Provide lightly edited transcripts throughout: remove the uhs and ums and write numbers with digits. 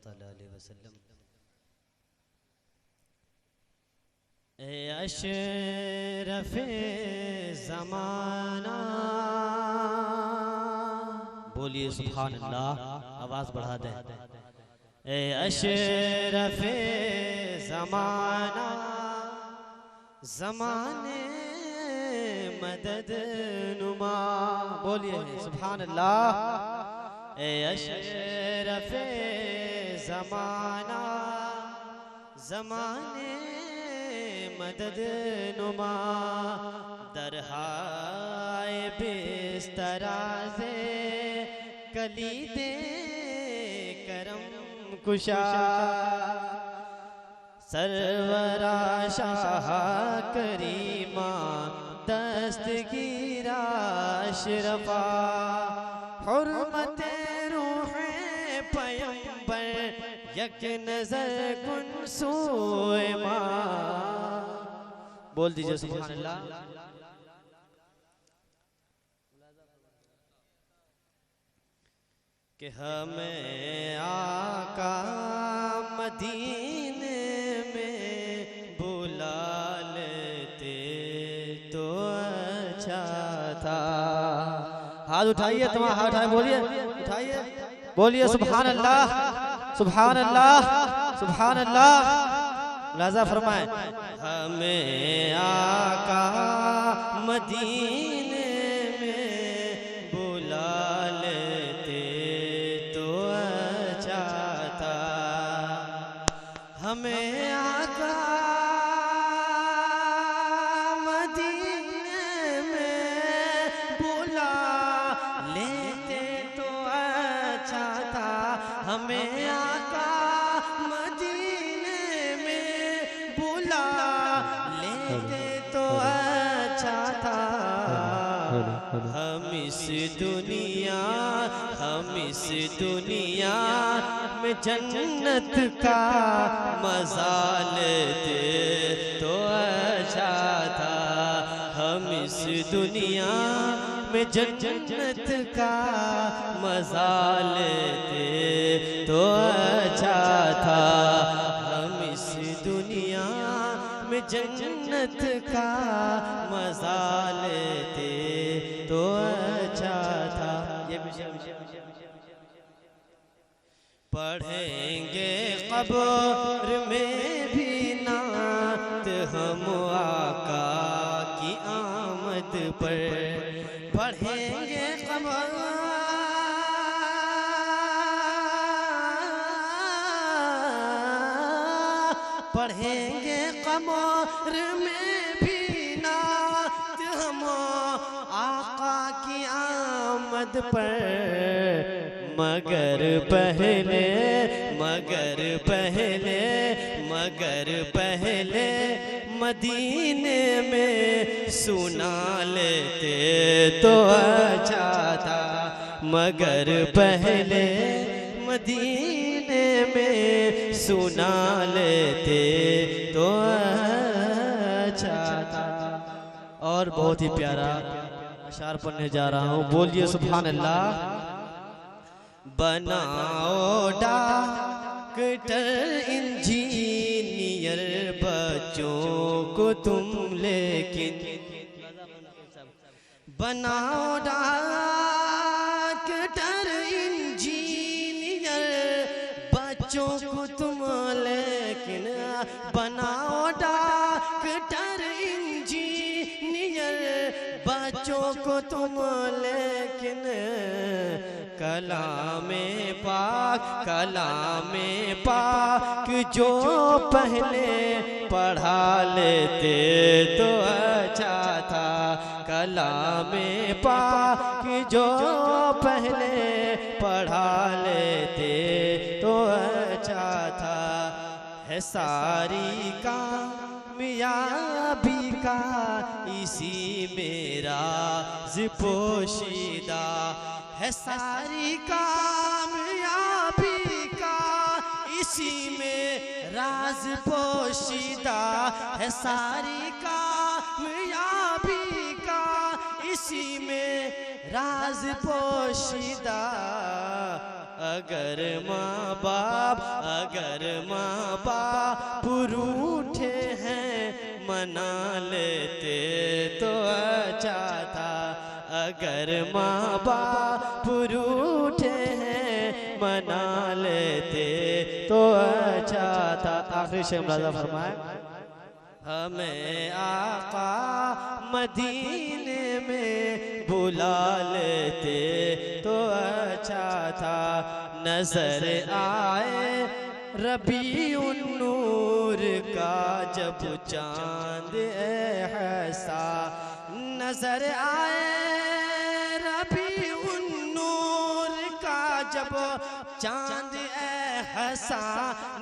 ताला अलैहि वसल्लम। ए अशरफ़े ज़माना, बोलिए सुभान अल्लाह, आवाज़ बढ़ा दे। ए अशरफ़े ज़माना, ज़माने मदद नुमा, बोलिए सुभान अल्लाह। ए अशरफ़े ज़माना, ज़माने मदद नुमा, दरहाए बिस्तरा से कलीदे करम कुशा, सरवरा शाह करीमा दस्तगीरा अशरफा, हुर्मते रूहे पैगंबर यक नजर कुन सोए माँ, बोल दीजिए सुभान अल्लाह। कि हमें आका मदीने में बुला लेते तो अच्छा था। हाथ उठाइए, तुम्हारा हाथ उठाए, बोलिए, उठाइए, बोलिए सुभान अल्लाह, सुभान अल्लाह, सुभान अल्लाह। लाजा फरमाए, हमें आका मदीने में बुला लेते तो अच्छा था। हमें आका मदीने में बुला लेते तो अच्छा था। हमें आका मदीने में बुला लेते तो अच्छा था। हम इस दुनिया में जन्नत का मजा लेते तो अच्छा था। हम इस दुनिया में जन्नत का मजा लेते तो अच्छा था। हम इस दुनिया में जन्नत का मजा लेते तो अच्छा था। पढ़ेंगे कब्र में भी नात हम आका की आमद पर, पढ़ेंगे कब्र पढ़ेंगे कब्र में भी नात हम आका की आमद पर। मगर पहले मदीने में सुना लेते तो अच्छा था। मगर पहले मदीने में सुना लेते तो अच्छा था। और बहुत ही प्यारा अशार पढ़ने जा रहा हूँ, बोलिए सुभान अल्लाह। बनाओ डॉक्टर इंजीनियर बच्चों को तुम, लेकिन बनाओ डॉक्टर इंजीनियर बच्चों को तुम, लेकिन बनाओ डॉक्टर इंजीनियर बच्चों को तुम, लेकिन कलामे पाक जो पहले पढ़ा लेते तो अच्छा था। कलामे पाक जो पहले पढ़ा लेते तो अच्छा था। है सारी कामयाबी का इसी मेरा पोशीदा, है सारी कामयाबी का इसी में राज पोशीदा, है सारी कामयाबी का इसी में राज पोशीदा। अगर माँ बाप रूठे हैं मना लेते तो अच्छा था। अगर माँ बाप रूठे हैं मना लेते तो अच्छा था। आखिरी शेर मुलाज़ा फरमाए, हमें आका मदीने में बुला लेते तो अच्छा था। नजर आए रबीउन नूर का जब चांद ऐसा, नजर आए रबीउन नूर का जब चांद ऐसा,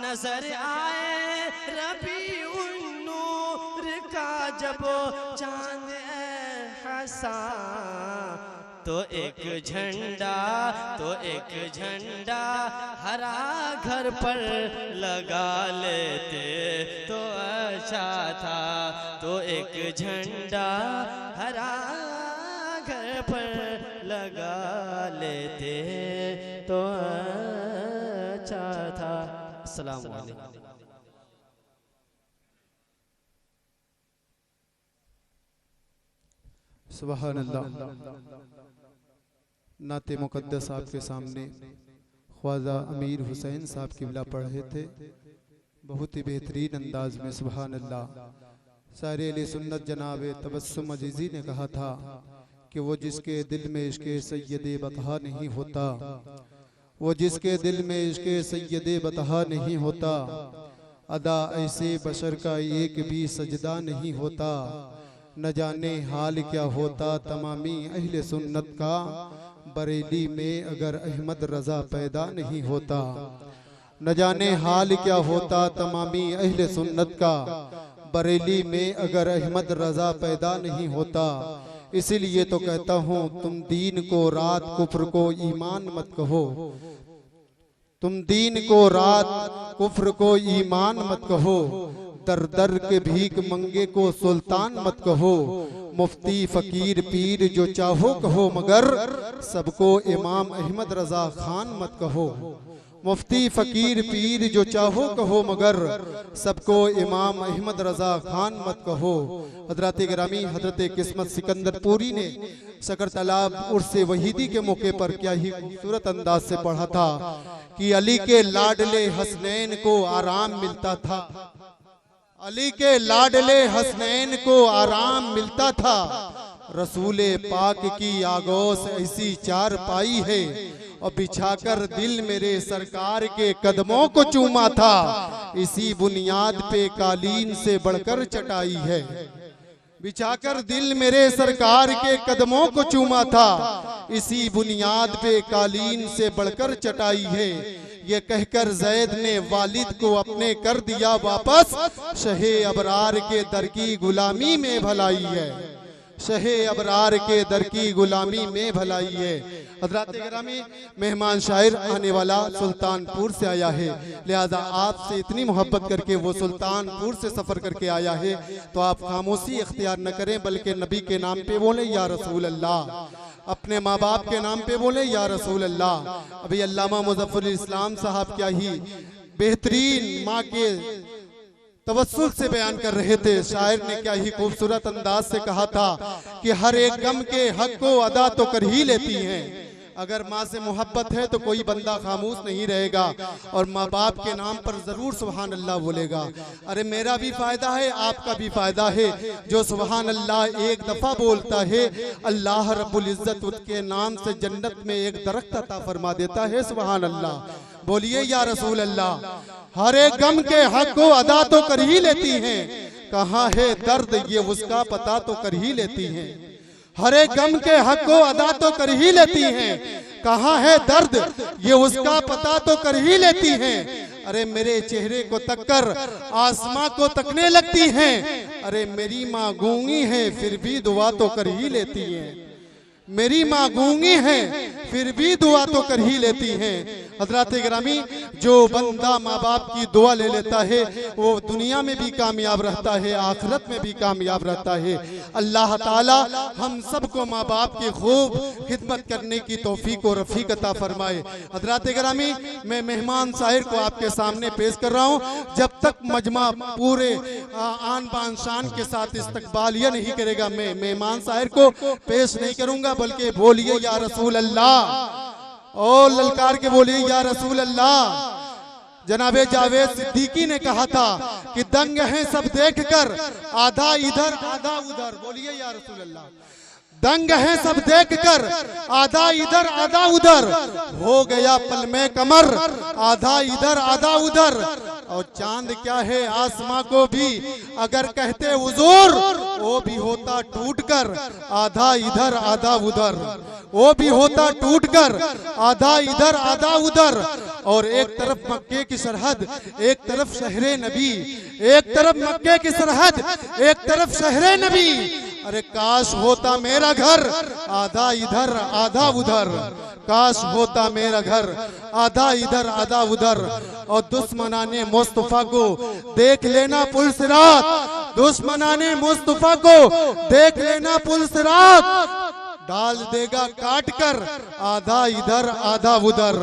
नजर आए रबीउन नूर का जब चांद ऐसा, तो एक झंडा हरा घर पर लगा लेते तो अच्छा था। तो एक झंडा हरा घर पर लगा लेते तो अच्छा था। अस्सलाम वालेकुम। सुभान अल्लाह। नाते मुक़द्दस आपके सामने ख्वाजा अमीर हुसैन साहब किबला पढ़े थे, बहुत ही बेहतरीन अंदाज में। सुभान अल्लाह। सारे अहले सुन्नत जनाब तबस्सुम अजीज़ी ने कहा था कि वो जिसके दिल में इश्क़े सैयदे बतहा नहीं होता, वो जिसके दिल में इश्क़े सैयदे बतहा नहीं होता, अदा ऐसे बशर का एक भी सजदा नहीं होता। न जाने हाल क्या होता तमामी अहले सुन्नत का, बरेली में अगर अहमद रजा पैदा नहीं होता। न जाने हाल क्या होता तमामी अहले सुन्नत का, बरेली में अगर अहमद रजा पैदा नहीं होता। इसीलिए तो कहता हूँ तुम दीन को रात कुफ्र को ईमान मत कहो, तुम दीन को रात कुफ्र को ईमान मत कहो, दर दर के भीख मंगे को सुल्तान मत कहो। मुफ्ती फकीर पीर जो चाहो कहो, मगर सबको इमाम अहमद रजा खान मत कहो। मुफ्ती फकीर पीर जो चाहो कहो, मगर सबको इमाम अहमद रजा खान मत कहो। हजरत गिरामी हजरत किस्मत सिकंदर पूरी ने शकर तालाब उर्स वहीदी के मौके पर क्या ही खूबसूरत अंदाज से पढ़ा था कि अली के लाडले हसनैन को आराम मिलता था, अली के लाडले हसनैन को आराम मिलता था। रसूले पाक की आगोश ऐसी चार पाई है, और बिछाकर दिल मेरे सरकार के कदमों को चूमा था। इसी बुनियाद पे कालीन से बढ़कर चटाई है, बिछाकर दिल मेरे सरकार के कदमों को चूमा था। इसी बुनियाद पे कालीन से बढ़कर चटाई है। ये कहकर जैद ने वालिद को अपने कर दिया वापस, शहे अबरार के दर की गुलामी में भलाई है, शहे अबरार के दर की गुलामी में भलाई है। हज़रात गिरामी मेहमान शायर आने वाला सुल्तानपुर से आया है, लिहाजा आपसे इतनी मोहब्बत करके वो सुल्तानपुर से सफर करके आया है, तो आप खामोशी इख्तियार न करें, बल्कि नबी के नाम पे बोले या रसूल अल्लाह, अपने माँ बाप के नाम पे बोले या रसूल अल्लाह। अभी अल्लामा मुज़फ़्फ़रुल इस्लाम साहब क्या ही बेहतरीन माँ के तवस्सुल से बयान कर रहे थे। शायर ने क्या ही खूबसूरत अंदाज से कहा था कि हर एक गम के हक को अदा तो कर ही लेती हैं। अगर माँ से मोहब्बत है तो कोई बंदा खामोश नहीं रहेगा और माँ बाप के नाम पर जरूर सुभान अल्लाह बोलेगा। अरे मेरा भी फायदा है, आपका भी फायदा है। जो सुभान अल्लाह एक दफा बोलता है, अल्लाह रब्बुल इज्जत उसके नाम से जन्नत में एक दरख्त अता फरमा देता है। सुभान अल्लाह बोलिए या रसूल अल्लाह। हर एक गम के हक को अदा तो कर ही लेती हैं, कहाँ है दर्द ये उसका पता तो कर ही लेती हैं। हर एक गम के हक को अदा तो कर ही लेती हैं, कहाँ है दर्द ये उसका पता तो कर ही लेती हैं। अरे मेरे चेहरे को तककर आसमां को तकने लगती हैं। अरे मेरी माँ गूंगी है फिर भी दुआ तो कर ही लेती हैं। मेरी माँ गूंगी है फिर भी दुआ तो कर ही लेती हैं। हजरात गिरामी, जो बंदा माँ बाप की दुआ ले लेता है वो दुनिया में भी कामयाब रहता है, आखिरत में भी कामयाब रहता है। अल्लाह ताला हम सबको माँ बाप की खूब खिदमत करने की तौफीक और रफीक अता फरमाए। हजरात गिरामी, मैं मेहमान शायर को आपके सामने पेश कर रहा हूँ। जब तक मजमा पूरे आन बान शान के साथ इस्तकबालिया नहीं करेगा, मैं मेहमान शायर को पेश नहीं करूंगा, बल्कि बोलिए या रसूल अल्लाह, और ललकार के बोलिए या रसूल अल्लाह। जनाबे जावेद सिद्दीकी ने कहा था कि दंग हैं सब देखकर, आधा इधर आधा उधर, बोलिए या रसूल अल्लाह। दंग हैं सब देखकर, आधा इधर आधा उधर, हो गया पल में कमर, आधा इधर आधा उधर। और चांद क्या है आसमां को भी अगर कहते हुजूर, वो भी होता टूटकर, आधा इधर आधा उधर, वो भी होता टूटकर, आधा इधर आधा उधर। और एक तरफ मक्के की सरहद, एक तरफ शहरे नबी, एक तरफ मक्के की सरहद, एक तरफ शहरे नबी। अरे काश होता मेरा घर, आधा इधर आधा उधर, काश होता मेरा घर, आधा इधर आधा उधर। और दुश्मनाने मुस्तफा को देख लेना पुल सिरात, दुश्मनाने मुस्तफा को देख लेना पुल सिरात। डाल देगा काट कर, आधा इधर आधा उधर,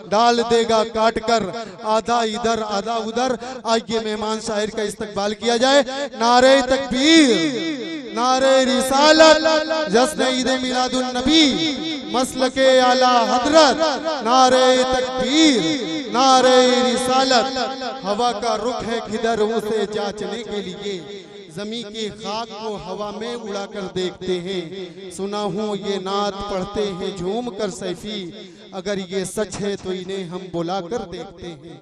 डाल देगा काट कर, आधा इधर आधा उधर। आइए मेहमान शायर का इस्तकबाल किया जाए। नारे तकबीर, नारे रिसालत, जश्न ईद मिलादुन नबी, मसलके आला हजरत, नारे तकबीर, नारे रिसालत। हवा का रुख है किधर उसे जांचने के लिए, जमी की खाक को हवा में उड़ाकर देखते हैं। सुना हूँ ये नात पढ़ते हैं झूम कर सैफी, अगर ये सच है तो इन्हें हम बुलाकर देखते हैं।